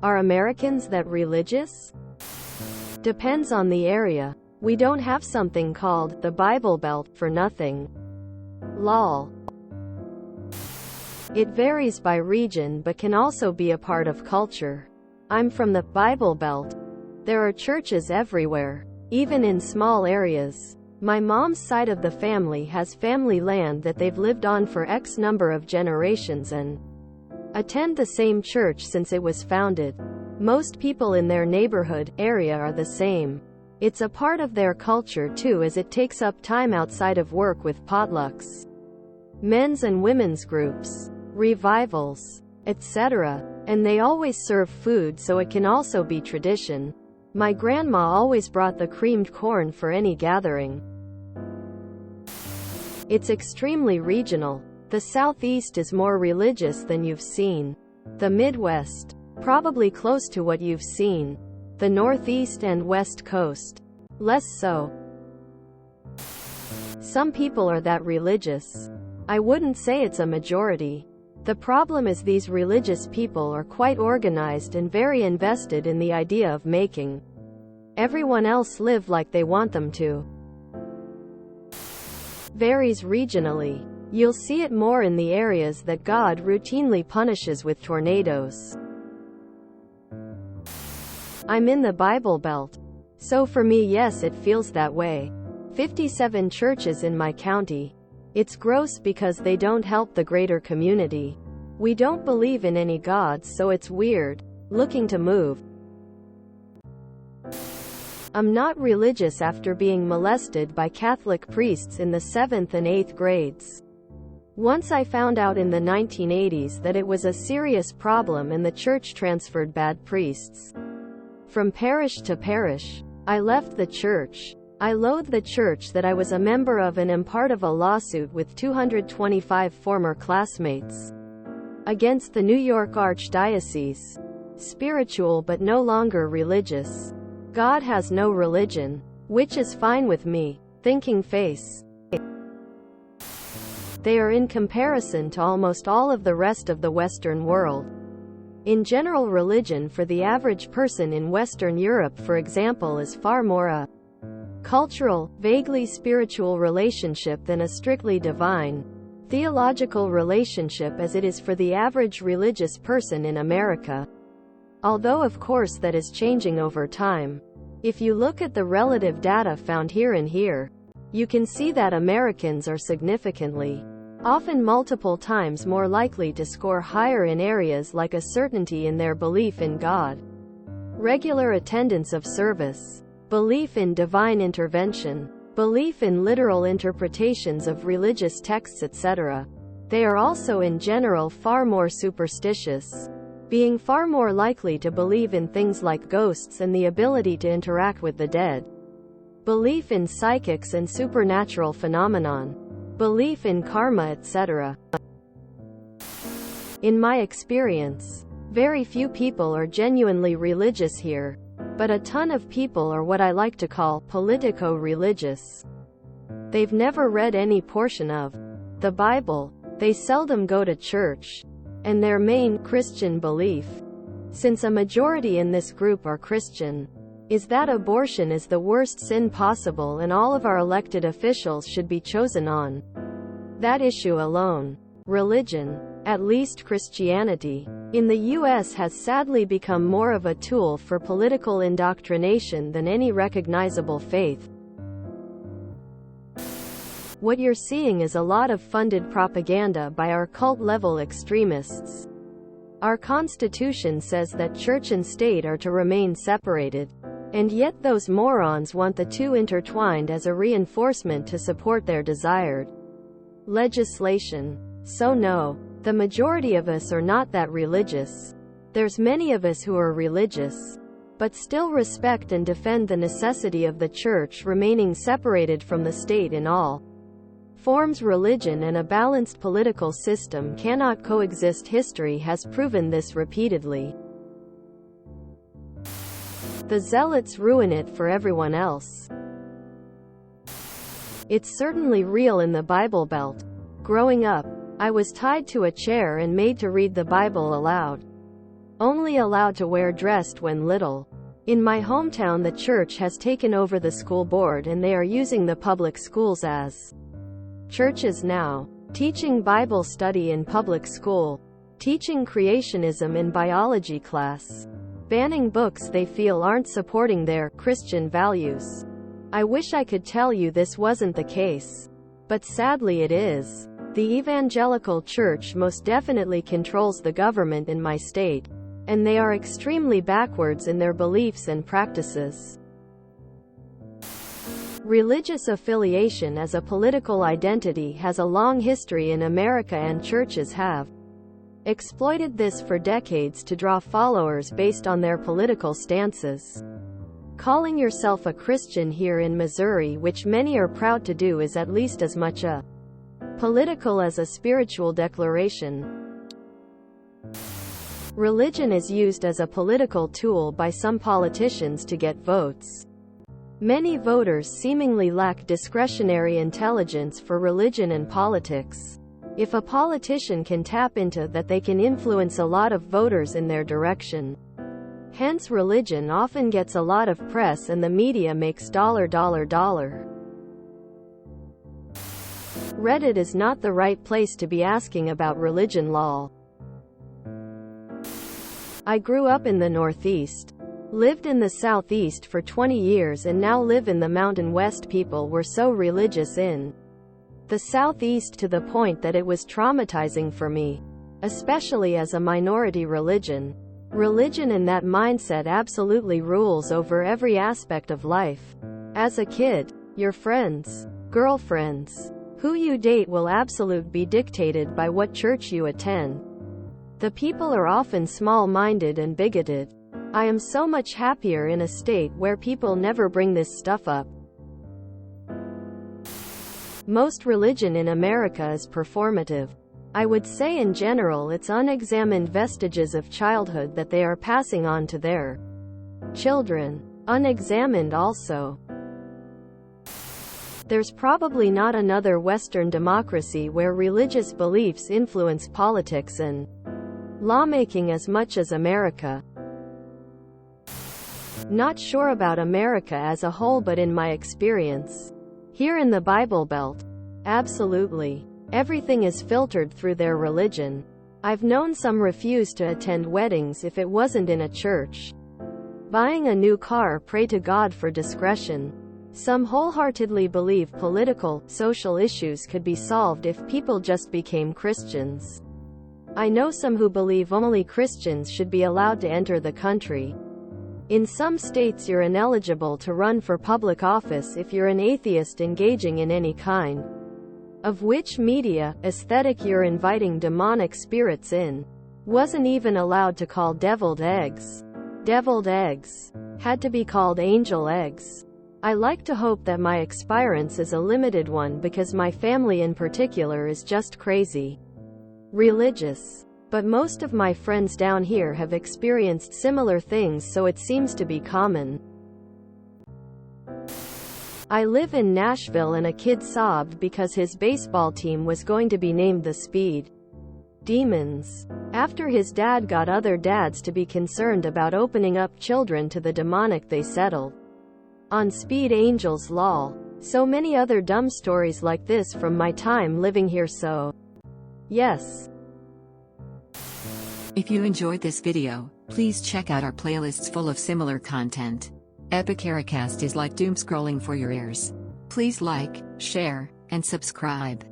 Are Americans that religious? Depends on the area. We don't have something called the Bible Belt for nothing. Lol. It varies by region but can also be a part of culture. I'm from the Bible Belt. There are churches everywhere, even in small areas. My mom's side of the family has family land that they've lived on for X number of generations and attend the same church since it was founded. Most people in their neighborhood, area are the same. It's a part of their culture too, as it takes up time outside of work with potlucks, men's and women's groups, revivals, etc. And they always serve food, so it can also be tradition. My grandma always brought the creamed corn for any gathering. It's extremely regional. The Southeast is more religious than you've seen. The Midwest, probably close to what you've seen. The Northeast and West Coast, less so. Some people are that religious. I wouldn't say it's a majority. The problem is these religious people are quite organized and very invested in the idea of making everyone else live like they want them to. Varies regionally. You'll see it more in the areas that God routinely punishes with tornadoes. I'm in the Bible Belt. So for me, yes, it feels that way. 57 churches in my county. It's gross because they don't help the greater community. We don't believe in any gods, so it's weird. Looking to move. I'm not religious after being molested by Catholic priests in the 7th and 8th grades. Once I found out in the 1980s that it was a serious problem and the church transferred bad priests from parish to parish. I left the church. I loathe the church that I was a member of and am part of a lawsuit with 225 former classmates against the New York Archdiocese. Spiritual but no longer religious. God has no religion, which is fine with me. Thinking face. They are in comparison to almost all of the rest of the Western world. In general, religion for the average person in Western Europe, for example, is far more a cultural, vaguely spiritual relationship than a strictly divine, theological relationship as it is for the average religious person in America. Although of course that is changing over time. If you look at the relative data found here and here, you can see that Americans are significantly, often multiple times more likely to score higher in areas like a certainty in their belief in God, regular attendance of service, belief in divine intervention, belief in literal interpretations of religious texts, etc. They are also in general far more superstitious, being far more likely to believe in things like ghosts and the ability to interact with the dead, belief in psychics and supernatural phenomenon, belief in karma, etc. In my experience, very few people are genuinely religious here, but a ton of people are what I like to call politico-religious. They've never read any portion of the Bible, they seldom go to church, and their main Christian belief, since a majority in this group are Christian, is that abortion is the worst sin possible and all of our elected officials should be chosen on that issue alone. Religion, at least Christianity, in the US has sadly become more of a tool for political indoctrination than any recognizable faith. What you're seeing is a lot of funded propaganda by our cult-level extremists. Our Constitution says that church and state are to remain separated, and yet those morons want the two intertwined as a reinforcement to support their desired legislation. So no, the majority of us are not that religious. There's many of us who are religious, but still respect and defend the necessity of the church remaining separated from the state in all forms. Religion and a balanced political system cannot coexist. History has proven this repeatedly. The zealots ruin it for everyone else. It's certainly real in the Bible Belt. Growing up, I was tied to a chair and made to read the Bible aloud. only allowed to wear dressed when little. In my hometown, the church has taken over the school board and they are using the public schools as churches now. Teaching Bible study in public school. Teaching creationism in biology class. Banning books they feel aren't supporting their Christian values. I wish I could tell you this wasn't the case. But sadly it is. The evangelical church most definitely controls the government in my state, and they are extremely backwards in their beliefs and practices. Religious affiliation as a political identity has a long history in America, and churches have exploited this for decades to draw followers based on their political stances. Calling yourself a Christian here in Missouri, which many are proud to do, is at least as much a political as a spiritual declaration. Religion is used as a political tool by some politicians to get votes. Many voters seemingly lack discretionary intelligence for religion and politics. If a politician can tap into that, they can influence a lot of voters in their direction. Hence, religion often gets a lot of press and the media makes dollar. Reddit is not the right place to be asking about religion, lol. I grew up in the Northeast, lived in the Southeast for 20 years and now live in the Mountain West. People were so religious in the Southeast to the point that it was traumatizing for me, especially as a minority religion. Religion and that mindset absolutely rules over every aspect of life. As a kid, your friends, girlfriends, who you date will absolutely be dictated by what church you attend. The people are often small-minded and bigoted. I am so much happier in a state where people never bring this stuff up. Most religion in America is performative. I would say in general it's unexamined vestiges of childhood that they are passing on to their children. Unexamined also. There's probably not another Western democracy where religious beliefs influence politics and lawmaking as much as America. Not sure about America as a whole, but in my experience, here in the Bible Belt, absolutely. Everything is filtered through their religion. I've known some refuse to attend weddings if it wasn't in a church. Buying a new car, pray to God for discretion. Some wholeheartedly believe political, social issues could be solved if people just became Christians. I know some who believe only Christians should be allowed to enter the country. In some states you're ineligible to run for public office if you're an atheist engaging in any kind of witch media aesthetic. You're inviting demonic spirits in. Wasn't even allowed to call deviled eggs. Deviled eggs. Had to be called angel eggs. I like to hope that my experience is a limited one, because my family in particular is just crazy religious. But most of my friends down here have experienced similar things, so it seems to be common. I live in Nashville and a kid sobbed because his baseball team was going to be named the Speed Demons. After his dad got other dads to be concerned about opening up children to the demonic, they settled on Speed Angels, lol. So many other dumb stories like this from my time living here, so yes. If you enjoyed this video, please check out our playlists full of similar content. Epic Ericast is like doom scrolling for your ears. Please like, share, and subscribe.